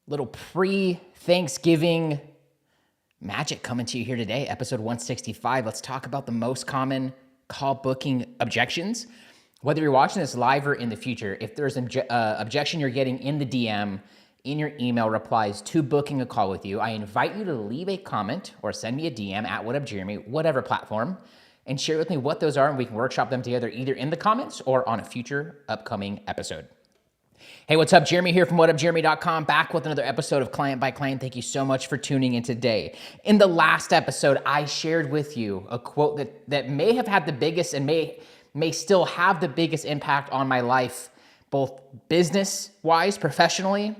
Little pre-Thanksgiving magic coming to you here today, episode 165. Let's talk about the most common call booking objections. Whether you're watching this live or in the future, if there's an objection you're getting in the DM, in your email replies to booking a call with you, I invite you to leave a comment or send me a DM at WhatUpJeremy, whatever platform, and share with me what those are, and we can workshop them together either in the comments or on a future upcoming episode. Hey, what's up? Jeremy here from whatupjeremy.com, back with another episode of Client by Client. Thank you so much for tuning in today. In the last episode, I shared with you a quote that may have had the biggest and may still have the biggest impact on my life, both business-wise, professionally,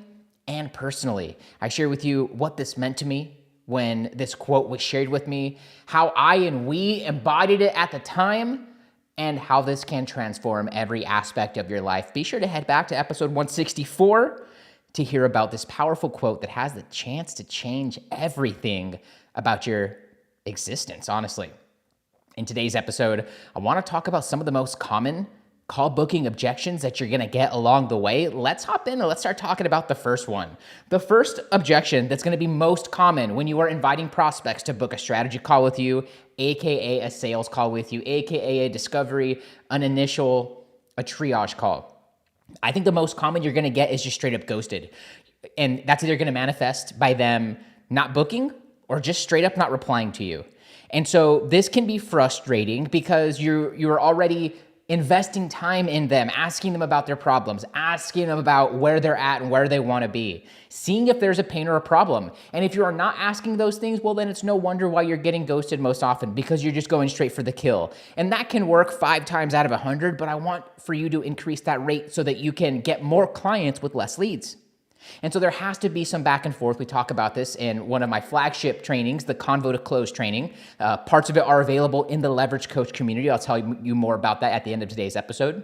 and personally. I shared with you what this meant to me when this quote was shared with me, how I and we embodied it at the time, and how this can transform every aspect of your life. Be sure to head back to episode 164 to hear about this powerful quote that has the chance to change everything about your existence, honestly. In today's episode, I want to talk about some of the most common call booking objections that you're going to get along the way. Let's hop in and let's start talking about the first one. The first objection that's going to be most common when you are inviting prospects to book a strategy call with you, AKA a sales call with you, AKA a discovery, an initial, a triage call. I think the most common you're going to get is just straight up ghosted. And that's either going to manifest by them not booking or just straight up not replying to you. And so this can be frustrating because you're already investing time in them, asking them about their problems, asking them about where they're at and where they want to be, seeing if there's a pain or a problem. And if you are not asking those things, well, then it's no wonder why you're getting ghosted most often, because you're just going straight for the kill. And that can work 5 times out of 100, but I want for you to increase that rate so that you can get more clients with less leads. And so there has to be some back and forth. We talk about this in one of my flagship trainings, the Convo to Close training. Parts of it are available in the Leverage Coach community. I'll tell you more about that at the end of today's episode.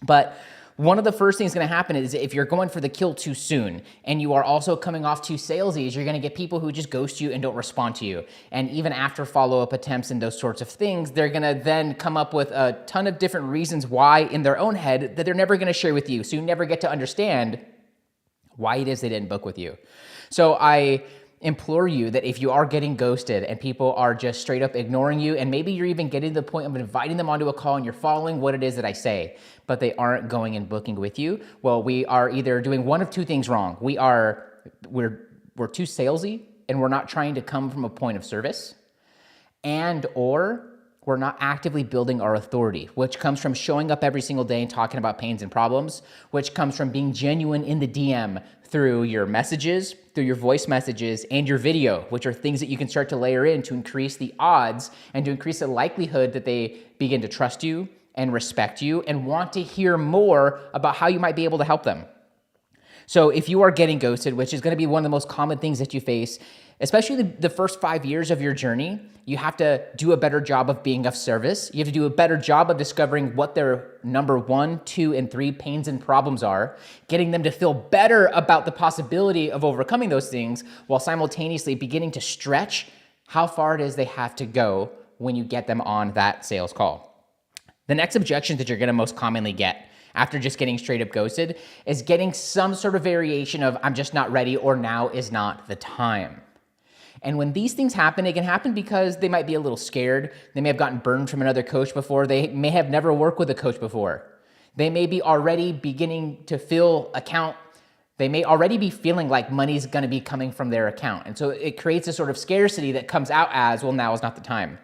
But one of the first things going to happen is if you're going for the kill too soon and you are also coming off too salesy, you're going to get people who just ghost you and don't respond to you. And even after follow-up attempts and those sorts of things, they're going to then come up with a ton of different reasons why in their own head that they're never going to share with you. So you never get to understand why it is they didn't book with you. So I implore you that if you are getting ghosted and people are just straight up ignoring you, and maybe you're even getting to the point of inviting them onto a call and you're following what it is that I say, but they aren't going and booking with you, well, we are either doing one of two things wrong. We're too salesy and we're not trying to come from a point of service, and or we're not actively building our authority, which comes from showing up every single day and talking about pains and problems, which comes from being genuine in the DM through your messages, through your voice messages, and your video, which are things that you can start to layer in to increase the odds and to increase the likelihood that they begin to trust you and respect you and want to hear more about how you might be able to help them. So if you are getting ghosted, which is going to be one of the most common things that you face, especially the first 5 years of your journey, you have to do a better job of being of service. You have to do a better job of discovering what their number 1, 2, and 3 pains and problems are, getting them to feel better about the possibility of overcoming those things while simultaneously beginning to stretch how far it is they have to go when you get them on that sales call. The next objection that you're going to most commonly get after just getting straight up ghosted is getting some sort of variation of I'm just not ready or now is not the time. And when these things happen, it can happen because they might be a little scared. They may have gotten burned from another coach before. They may have never worked with a coach before. They may be already beginning to fill account. They may already be feeling like money's going to be coming from their account. And so it creates a sort of scarcity that comes out as, well, now is not the time.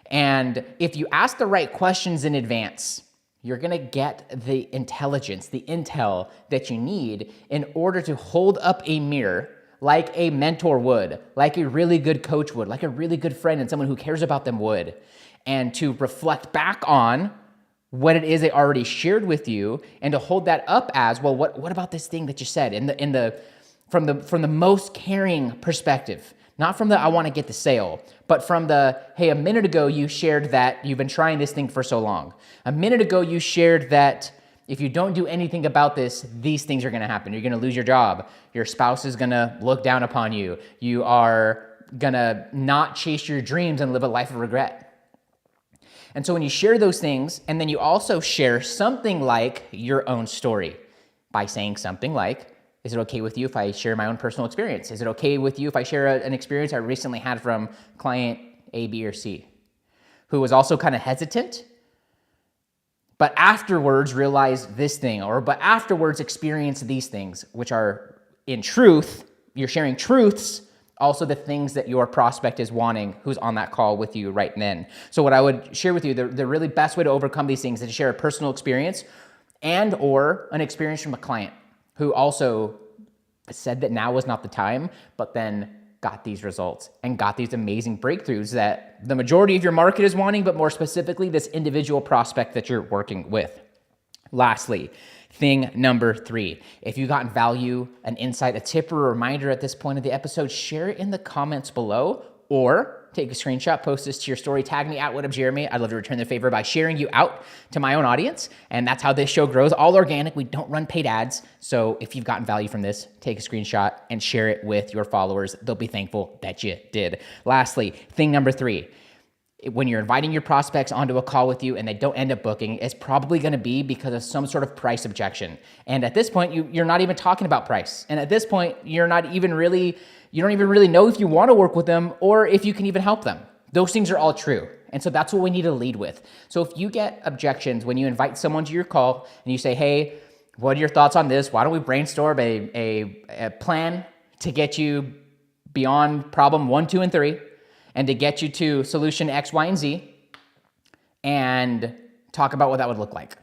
And if you ask the right questions in advance, you're going to get the intelligence, the intel that you need in order to hold up a mirror like a mentor would, like a really good coach would, like a really good friend and someone who cares about them would, and to reflect back on what it is they already shared with you and to hold that up as, well, what about this thing that you said from the most caring perspective, not from the I want to get the sale, but from the, hey, a minute ago you shared that you've been trying this thing for so long. A minute ago you shared that if you don't do anything about this, these things are going to happen. You're going to lose your job. Your spouse is going to look down upon you. You are going to not chase your dreams and live a life of regret. And so when you share those things, and then you also share something like your own story by saying something like, Is it okay with you if I share my own personal experience? Is it okay with you if I share an experience I recently had from client A, B, or C, who was also kind of hesitant, but afterwards realized this thing, but afterwards experienced these things, which are in truth, you're sharing truths, also the things that your prospect is wanting, who's on that call with you right then. So what I would share with you, the really best way to overcome these things is to share a personal experience and or an experience from a client who also said that now was not the time, but then got these results and got these amazing breakthroughs that the majority of your market is wanting, but more specifically, this individual prospect that you're working with. Lastly, thing number 3, if you got value, an insight, a tip, or a reminder at this point of the episode, share it in the comments below or take a screenshot, post this to your story, tag me at WhatUpJeremy. I'd love to return the favor by sharing you out to my own audience. And that's how this show grows, all organic. We don't run paid ads. So if you've gotten value from this, take a screenshot and share it with your followers. They'll be thankful that you did. Lastly, thing number 3, when you're inviting your prospects onto a call with you and they don't end up booking, it's probably going to be because of some sort of price objection. And at this point, you're not even talking about price. And at this point, you don't even really know if you want to work with them or if you can even help them. Those things are all true. And so that's what we need to lead with. So if you get objections when you invite someone to your call and you say, hey, what are your thoughts on this? Why don't we brainstorm a plan to get you beyond problem 1, 2, and 3? And to get you to solution X, Y, and Z, and talk about what that would look like.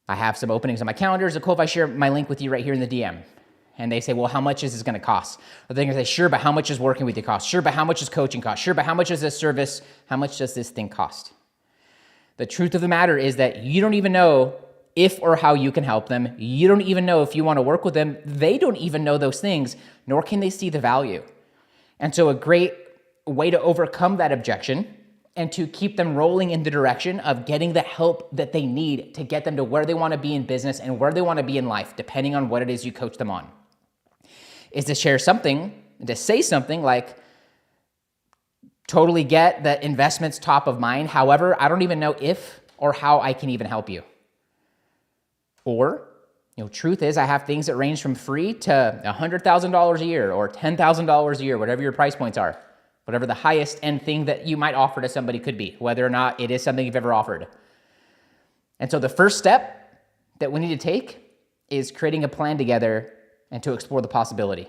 I have some openings on my calendar. Is it cool if I share my link with you right here in the DM? And they say, well, how much is this gonna cost? Or they're gonna say, sure, but how much is working with you cost? Sure, but how much is coaching cost? Sure, but how much is this service? How much does this thing cost? The truth of the matter is that you don't even know if or how you can help them. You don't even know if you wanna work with them. They don't even know those things, nor can they see the value. And so a great way to overcome that objection and to keep them rolling in the direction of getting the help that they need to get them to where they want to be in business and where they want to be in life, depending on what it is you coach them on, is to share something, to say something like, totally get that investment's top of mind. However, I don't even know if or how I can even help you. Or, truth is I have things that range from free to $100,000 a year or $10,000 a year, whatever your price points are. Whatever the highest end thing that you might offer to somebody could be, whether or not it is something you've ever offered. And so the first step that we need to take is creating a plan together and to explore the possibility.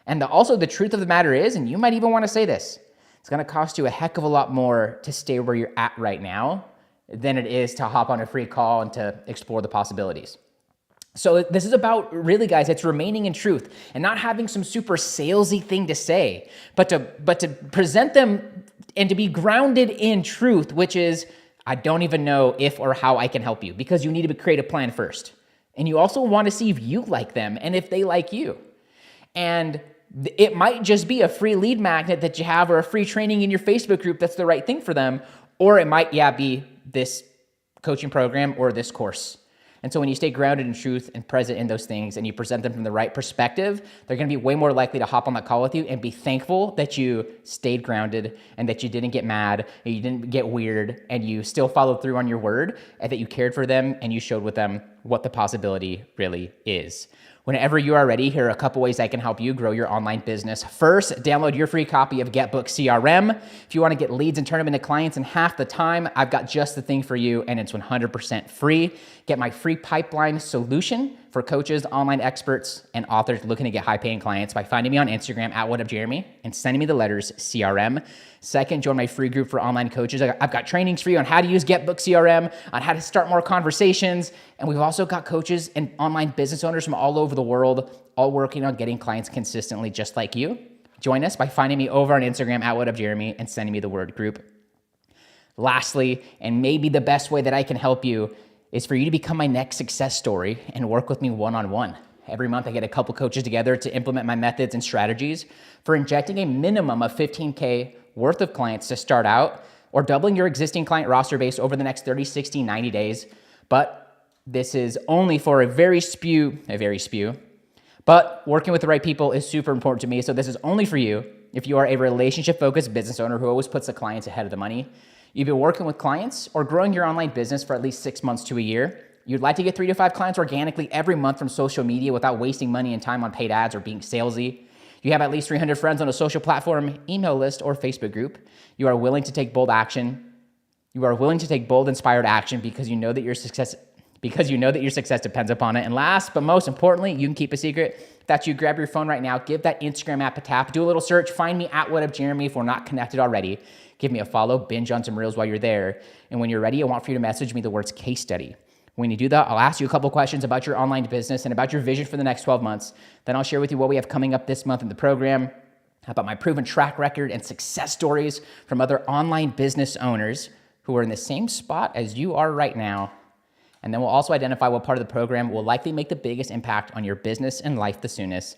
And also the truth of the matter is, and you might even want to say this, it's going to cost you a heck of a lot more to stay where you're at right now than it is to hop on a free call and to explore the possibilities. So this is about, really, guys, it's remaining in truth and not having some super salesy thing to say, but to present them and to be grounded in truth, which is, I don't even know if or how I can help you, because you need to create a plan first. And you also want to see if you like them and if they like you. And it might just be a free lead magnet that you have or a free training in your Facebook group that's the right thing for them, or it might, be this coaching program or this course. And so when you stay grounded in truth and present in those things and you present them from the right perspective, they're going to be way more likely to hop on that call with you and be thankful that you stayed grounded and that you didn't get mad and you didn't get weird and you still followed through on your word and that you cared for them and you showed with them what the possibility really is. Whenever you are ready, here are a couple ways I can help you grow your online business. First, download your free copy of GetBookedCRM. If you want to get leads and turn them into clients in half the time, I've got just the thing for you, and it's 100% free. Get my free pipeline solution for coaches, online experts, and authors looking to get high-paying clients by finding me on Instagram at WhatUpJeremy and sending me the letters CRM. Second, join my free group for online coaches. I've got trainings for you on how to use GetBookCRM, on how to start more conversations, and we've also got coaches and online business owners from all over the world, all working on getting clients consistently just like you. Join us by finding me over on Instagram at WhatUpJeremy and sending me the word group. Lastly, and maybe the best way that I can help you is for you to become my next success story and work with me one-on-one. Every month I get a couple coaches together to implement my methods and strategies for injecting a minimum of $15K worth of clients to start out, or doubling your existing client roster base over the next 30, 60, 90 days. But this is only for a very few, but working with the right people is super important to me. So this is only for you if you are a relationship-focused business owner who always puts the clients ahead of the money. You've been working with clients or growing your online business for at least 6 months to a year, You'd like to get 3 to 5 clients organically every month from social media without wasting money and time on paid ads or being salesy. You have at least 300 friends on a social platform, email list, or Facebook group. You are willing to take bold action. You are willing to take bold, inspired action because you know that your success depends upon it. And last, but most importantly, you can keep a secret. If that's you, grab your phone right now, give that Instagram app a tap, do a little search, find me at WhatUpJeremy if we're not connected already. Give me a follow, binge on some reels while you're there. And when you're ready, I want for you to message me the words case study. When you do that, I'll ask you a couple questions about your online business and about your vision for the next 12 months. Then I'll share with you what we have coming up this month in the program, about my proven track record and success stories from other online business owners who are in the same spot as you are right now. And then we'll also identify what part of the program will likely make the biggest impact on your business and life the soonest.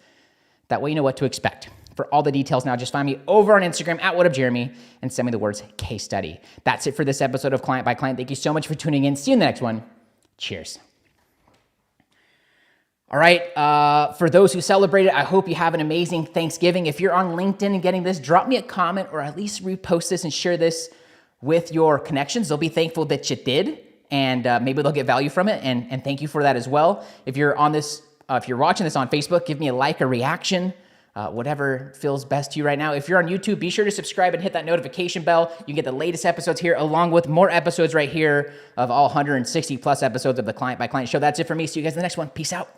That way you know what to expect. For all the details now, just find me over on Instagram at WhatUpJeremy and send me the words case study. That's it for this episode of Client by Client. Thank you so much for tuning in. See you in the next one. Cheers. All right, for those who celebrated, I hope you have an amazing Thanksgiving. If you're on LinkedIn and getting this, drop me a comment or at least repost this and share this with your connections. They'll be thankful that you did, and maybe they'll get value from it, and thank you for that as well. If you're on this, if you're watching this on Facebook, give me a like, a reaction, whatever feels best to you right now. If you're on YouTube, be sure to subscribe and hit that notification bell. You can get the latest episodes here along with more episodes right here of all 160 plus episodes of the Client by Client show. That's it for me. See you guys in the next one. Peace out.